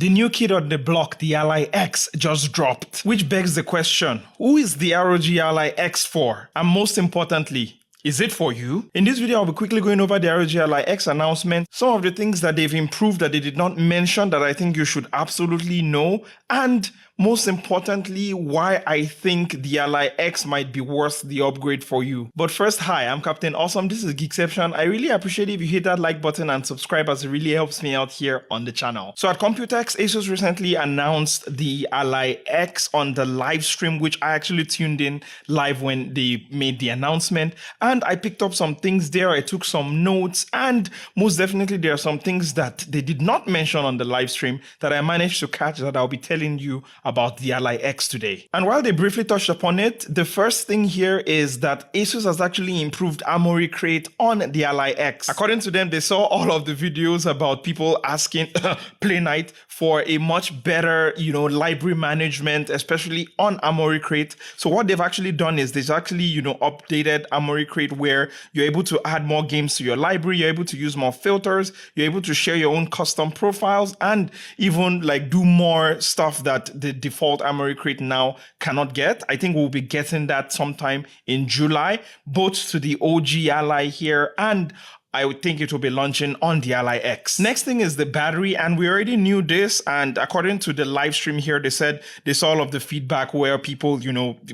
The new kid on the block, the Ally X, just dropped, which begs the question, who is the ROG Ally X for? And most importantly, is it for you? In this video, I'll be quickly going over the ROG Ally X announcement, some of the things that they've improved that they did not mention that I think you should absolutely know, and most importantly, why I think the Ally X might be worth the upgrade for you. But first, hi, I'm Captain Awesome. This is Geekception. I really appreciate if you hit that like button and subscribe, as it really helps me out here on the channel. So at Computex, ASUS recently announced the Ally X on the live stream, which I actually tuned in live when they made the announcement. And I picked up some things there. I took some notes, and most definitely there are some things that they did not mention on the live stream that I managed to catch that I'll be telling you about the Ally X today. And while they briefly touched upon it, the first thing here is that ASUS has actually improved Armoury Crate on the Ally X. According to them, they saw all of the videos about people asking Play Night for a much better, library management, especially on Armoury Crate. So what they've actually done is they've actually, updated Armoury Crate where you're able to add more games to your library, you're able to use more filters, you're able to share your own custom profiles, and even like do more stuff that the default Armoury Crate now cannot get. I think we'll be getting that sometime in July, both to the OG Ally here, and I would think it will be launching on the Ally X. Next thing is the battery, and we already knew this, and according to the live stream here, they said they saw all of the feedback where people,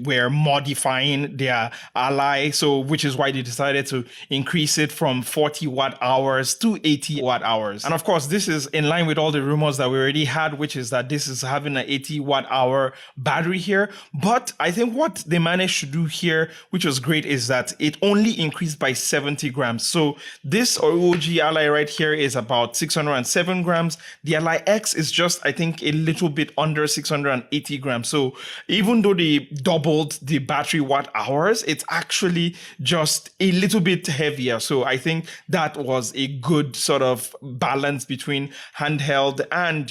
were modifying their Ally, so which is why they decided to increase it from 40 watt hours to 80 watt hours. And of course, this is in line with all the rumors that we already had, which is that this is having an 80 watt hour battery here. But I think what they managed to do here, which was great, is that it only increased by 70 grams. So this ROG Ally right here is about 607 grams. The Ally X is just, I think, a little bit under 680 grams. So even though they doubled the battery watt hours, it's actually just a little bit heavier. So I think that was a good sort of balance between handheld and,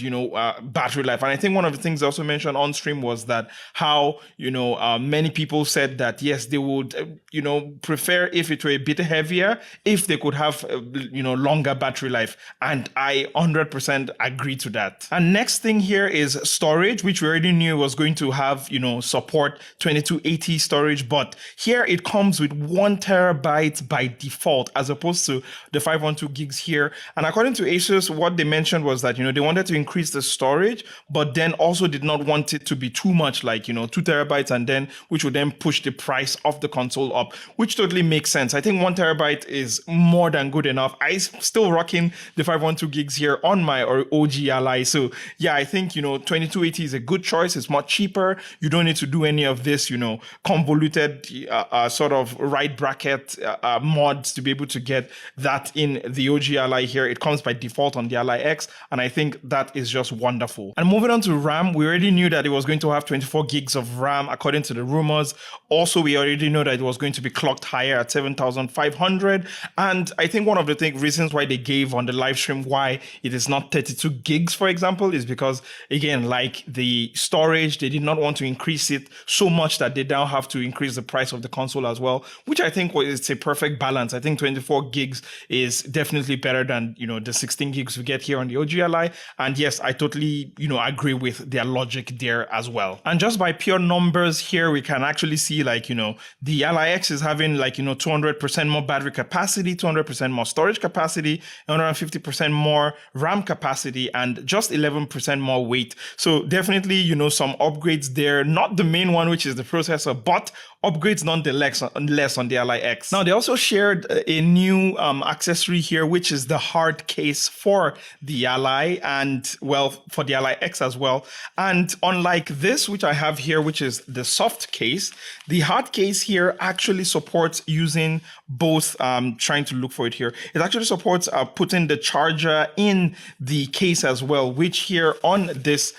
battery life. And I think one of the things I also mentioned on stream was that how, many people said that, yes, they would, prefer if it were a bit heavier, if they could have longer battery life, and I 100% agree to that. And next thing here is storage, which we already knew was going to have support 2280 storage, but here it comes with 1 terabyte by default as opposed to the 512 gigs here. And according to ASUS, what they mentioned was that they wanted to increase the storage, but then also did not want it to be too much, like 2 terabytes, and then which would then push the price of the console up, which totally makes sense. I think 1 terabyte is more than good enough. I still rocking the 512 gigs here on my OG Ally. So yeah, I think 2280 is a good choice. It's much cheaper. You don't need to do any of this convoluted sort of right bracket mods to be able to get that in the OG Ally here. It comes by default on the Ally X, and I think that is just wonderful. And moving on to RAM, we already knew that it was going to have 24 gigs of RAM according to the rumors. Also, we already know that it was going to be clocked higher at 7500, and I think one of the reasons why they gave on the live stream why it is not 32 gigs, for example, is because, again, like the storage, they did not want to increase it so much that they now have to increase the price of the console as well, which I think is a perfect balance. I think 24 gigs is definitely better than, the 16 gigs we get here on the OG Ally. And yes, I totally, agree with their logic there as well. And just by pure numbers here, we can actually see the Ally X is having 200% more battery capacity, 200% more storage capacity, 150% more RAM capacity, and just 11% more weight. So definitely, some upgrades there. Not the main one, which is the processor, but upgrades nonetheless on the Ally X. Now, they also shared a new accessory here, which is the hard case for the Ally, and well, for the Ally X as well. And unlike this, which I have here, which is the soft case, the hard case here actually supports using both, trying to look for it here. It actually supports putting the charger in the case as well, which here on this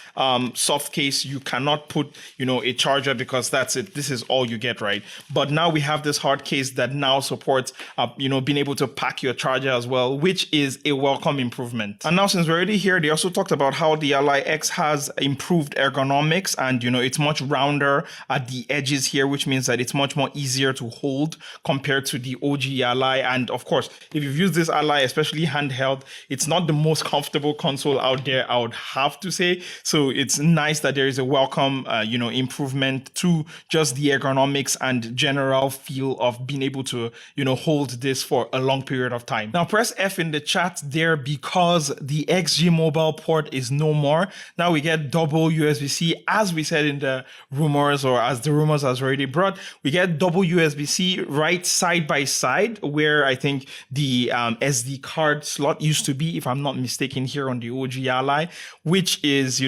soft case, you cannot put, a charger because that's it. This is all you get, right? But now we have this hard case that now supports, being able to pack your charger as well, which is a welcome improvement. And now, since we're already here, they also talked about how the Ally X has improved ergonomics, and, it's much rounder at the edges here, which means that it's much more easier to hold compared to the OG Ally. And of course, course, if you've used this Ally, especially handheld, it's not the most comfortable console out there, I would have to say. So it's nice that there is a welcome, improvement to just the ergonomics and general feel of being able to, hold this for a long period of time. Now press F in the chat there because the XG mobile port is no more. Now we get double USB-C, as we said in the rumors, or as the rumors has already brought. We get double USB-C right side by side, where I think the SD card slot used to be, if I'm not mistaken, here on the ROG Ally, which is,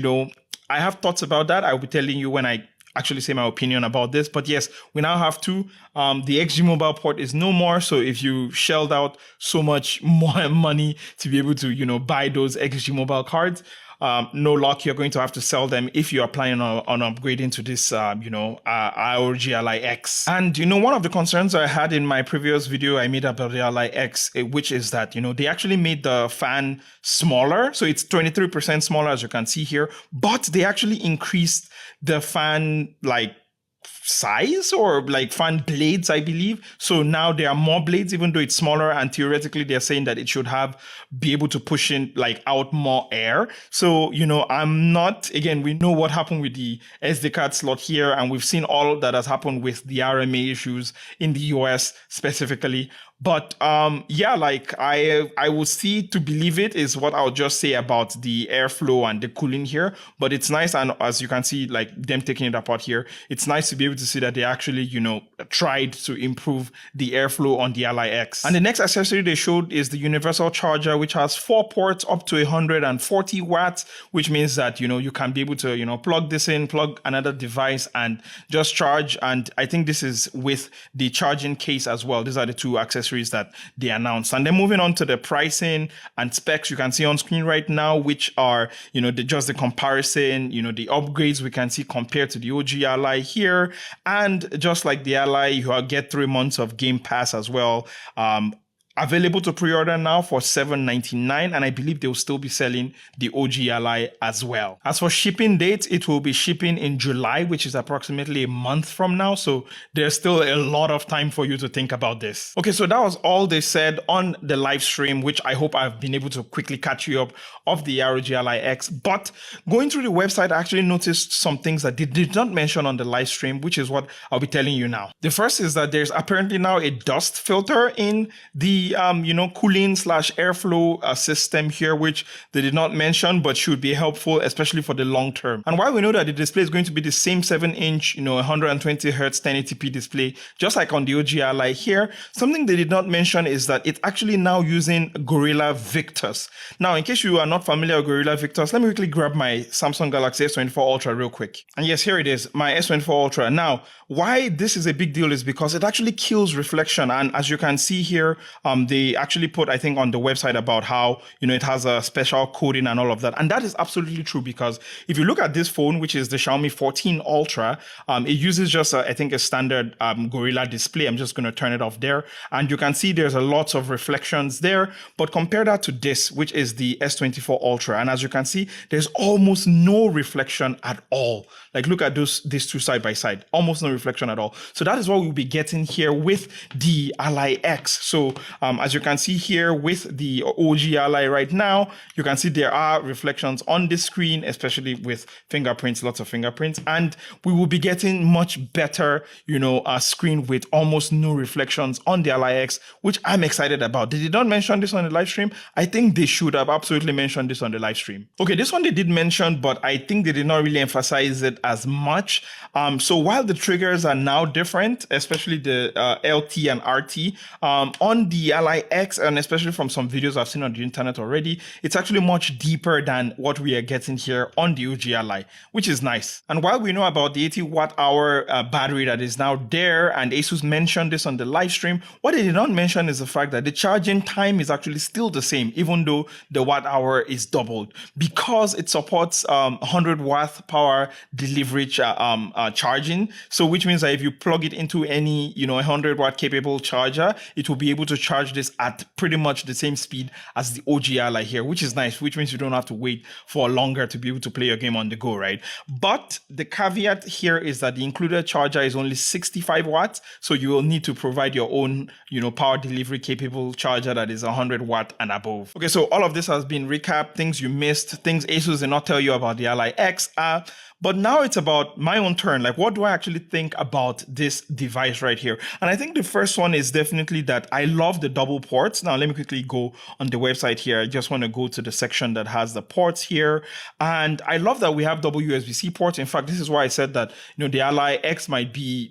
I have thoughts about that. I'll be telling you when I actually say my opinion about this. But yes, we now have two. The XG mobile port is no more. So if you shelled out so much more money to be able to, buy those XG mobile cards, no luck, you're going to have to sell them if you are planning on upgrading to this, ROG Ally X. And, one of the concerns I had in my previous video I made about the Ally X, which is that, they actually made the fan smaller. So it's 23% smaller, as you can see here, but they actually increased the fan, size, or fan blades, I believe. So now there are more blades, even though it's smaller, and theoretically they're saying that it should be able to push in out more air. So, I'm not, again, we know what happened with the SD card slot here, and we've seen all that has happened with the RMA issues in the US specifically. But I will see to believe it is what I'll just say about the airflow and the cooling here. But it's nice, and as you can see, them taking it apart here, it's nice to be able to see that they actually, tried to improve the airflow on the Ally X. And the next accessory they showed is the universal charger, which has 4 ports up to 140 watts, which means that, you can be able to, plug this in, plug another device and just charge. And I think this is with the charging case as well. These are the two accessories that they announced. And then moving on to the pricing and specs, you can see on screen right now, which are, just the comparison, the upgrades we can see compared to the ROG Ally here. And just like the Ally, you get 3 months of Game Pass as well. Available to pre-order now for $7.99, and I believe they'll still be selling the ROG Ally as well. As for shipping dates, it will be shipping in July, which is approximately a month from now. So there's still a lot of time for you to think about this. Okay, so that was all they said on the live stream, which I hope I've been able to quickly catch you up of the ROG Ally X. But going through the website, I actually noticed some things that they did not mention on the live stream, which is what I'll be telling you now. The first is that there's apparently now a dust filter in the cooling / airflow system here, which they did not mention, but should be helpful, especially for the long term. And while we know that the display is going to be the same 7-inch, 120 Hz 1080p display, just like on the ROG Ally here, something they did not mention is that it's actually now using Gorilla Victus. Now, in case you are not familiar with Gorilla Victus, let me quickly grab my Samsung Galaxy S24 Ultra real quick. And yes, here it is, my S24 Ultra. Now, why this is a big deal is because it actually kills reflection. And as you can see here, they actually put, I think, on the website about how, it has a special coating and all of that. And that is absolutely true, because if you look at this phone, which is the Xiaomi 14 Ultra, it uses just, I think, a standard Gorilla display. I'm just going to turn it off there. And you can see there's a lot of reflections there. But compare that to this, which is the S24 Ultra. And as you can see, there's almost no reflection at all. Look at these two side by side, almost no reflection at all. So that is what we'll be getting here with the Ally X. So as you can see here with the ROG Ally right now, you can see there are reflections on the screen, especially with fingerprints, lots of fingerprints, and we will be getting much better, screen with almost no reflections on the Ally X, which I'm excited about. They did not mention this on the live stream. I think they should have absolutely mentioned this on the live stream. Okay, this one they did mention, but I think they did not really emphasize it as much. So while the triggers are now different, especially the LT and RT, on the Ally X, and especially from some videos I've seen on the internet already, it's actually much deeper than what we are getting here on the ROG Ally, which is nice. And while we know about the 80 watt-hour battery that is now there, and Asus mentioned this on the live stream, what they did not mention is the fact that the charging time is actually still the same, even though the watt-hour is doubled, because it supports 100 watt power delivery charging. So which means that if you plug it into any 100 watt capable charger, it will be able to charge charge this at pretty much the same speed as the OG Ally here, which is nice, which means you don't have to wait for longer to be able to play your game on the go, right? But the caveat here is that the included charger is only 65 watts, so you will need to provide your own, power delivery capable charger that is 100 watt and above. Okay, so all of this has been recapped, things you missed, things ASUS did not tell you about the Ally X. But now it's about my own turn. Like, what do I actually think about this device right here? And I think the first one is definitely that I love the double ports. Now, let me quickly go on the website here. I just want to go to the section that has the ports here. And I love that we have double USB-C ports. In fact, this is why I said that, the Ally X might be,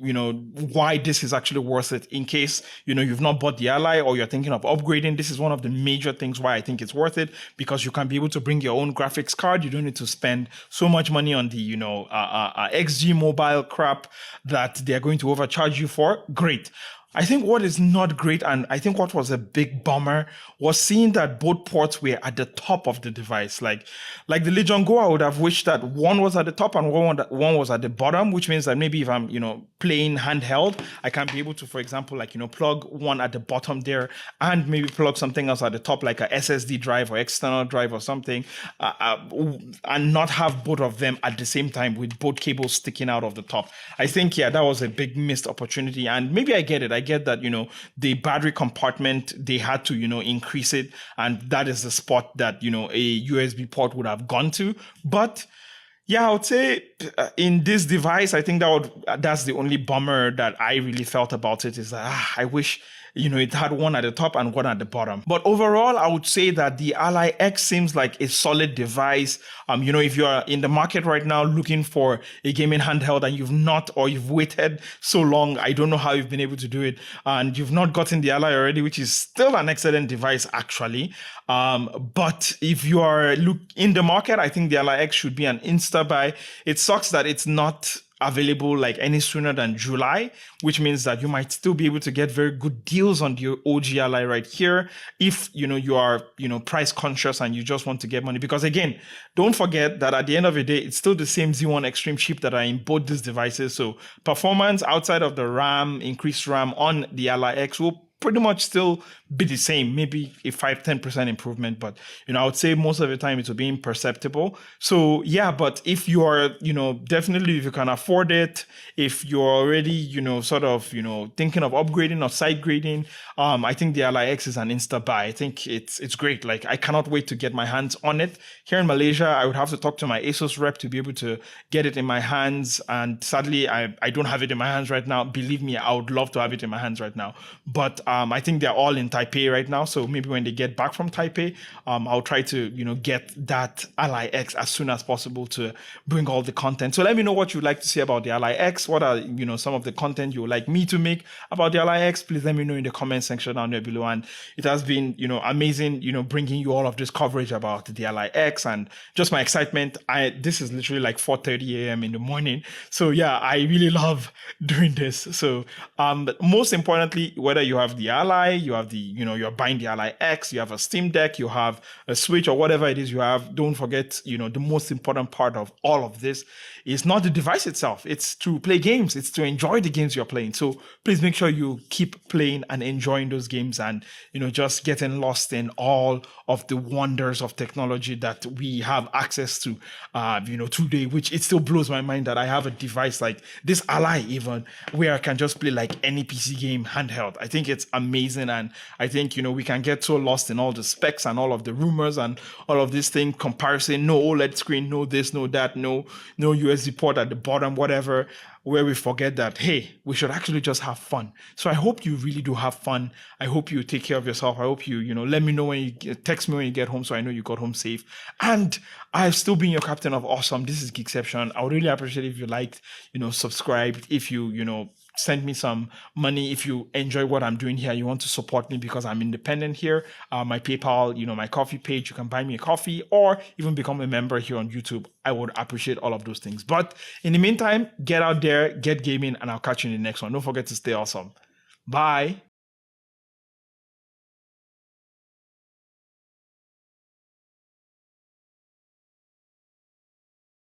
why this is actually worth it. In case, you've not bought the Ally or you're thinking of upgrading, this is one of the major things why I think it's worth it, because you can be able to bring your own graphics card. You don't need to spend so much money on the, XG mobile crap that they're going to overcharge you for. Great. I think what is not great, and I think what was a big bummer, was seeing that both ports were at the top of the device. Like the Legion Go, I would have wished that one was at the top and one was at the bottom, which means that maybe if I'm, playing handheld, I can be able to, for example, plug one at the bottom there and maybe plug something else at the top, like a SSD drive or external drive or something, and not have both of them at the same time with both cables sticking out of the top. I think, yeah, that was a big missed opportunity. And maybe I get it. I get that, the battery compartment, they had to, increase it. And that is the spot that, a USB port would have gone to. But yeah, I would say in this device, I think that's the only bummer that I really felt about it, is that I wish it had one at the top and one at the bottom. But overall, I would say that the Ally X seems like a solid device. If you are in the market right now looking for a gaming handheld and you've waited so long, I don't know how you've been able to do it, and you've not gotten the Ally already, which is still an excellent device actually. But if you are in the market, I think the Ally X should be an insta buy. It sucks that it's not available like any sooner than July, which means that you might still be able to get very good deals on the OG Ally right here if you are price conscious and you just want to get money. Because again, don't forget that at the end of the day, it's still the same Z1 Extreme chip that are in both these devices. So performance outside of the RAM, increased RAM on the Ally X will pretty much still be the same, maybe a 5-10% improvement, but I would say most of the time it will be imperceptible. So yeah, but if you are definitely, if you can afford it, if you're already sort of thinking of upgrading or side grading, I think the Ally X is an insta buy. I think it's great. Like, I cannot wait to get my hands on it. Here in Malaysia, I would have to talk to my ASUS rep to be able to get it in my hands, and sadly I don't have it in my hands right now. Believe me, I would love to have it in my hands right now, but I think they're all in Taipei right now. So maybe when they get back from Taipei, I'll try to, get that Ally X as soon as possible to bring all the content. So let me know what you'd like to see about the Ally X. What are, some of the content you would like me to make about the Ally X? Please let me know in the comment section down there below. And it has been, amazing, bringing you all of this coverage about the Ally X and just my excitement. This is literally like 4:30 a.m. in the morning. So yeah, I really love doing this. So, most importantly, whether you have the Ally, you have the, you're buying the Ally X, you have a Steam Deck, you have a Switch or whatever it is you have, don't forget, the most important part of all of this is not the device itself. It's to play games. It's to enjoy the games you're playing. So please make sure you keep playing and enjoying those games and, just getting lost in all of the wonders of technology that we have access to, today, which it still blows my mind that I have a device like this Ally even where I can just play like any PC game handheld. I think it's amazing. And I think, we can get so lost in all the specs and all of the rumors and all of this thing, comparison, no OLED screen, no this, no that, no USB port at the bottom, whatever, where we forget that, hey, we should actually just have fun. So I hope you really do have fun. I hope you take care of yourself. I hope you, let me know when you text me when you get home so I know you got home safe. And I've still been your captain of awesome. This is Geekception. I would really appreciate if you liked, subscribed, if you, send me some money. If you enjoy what I'm doing here, you want to support me because I'm independent here. My PayPal, my coffee page, you can buy me a coffee or even become a member here on YouTube. I would appreciate all of those things. But in the meantime, get out there, get gaming, and I'll catch you in the next one. Don't forget to stay awesome. Bye.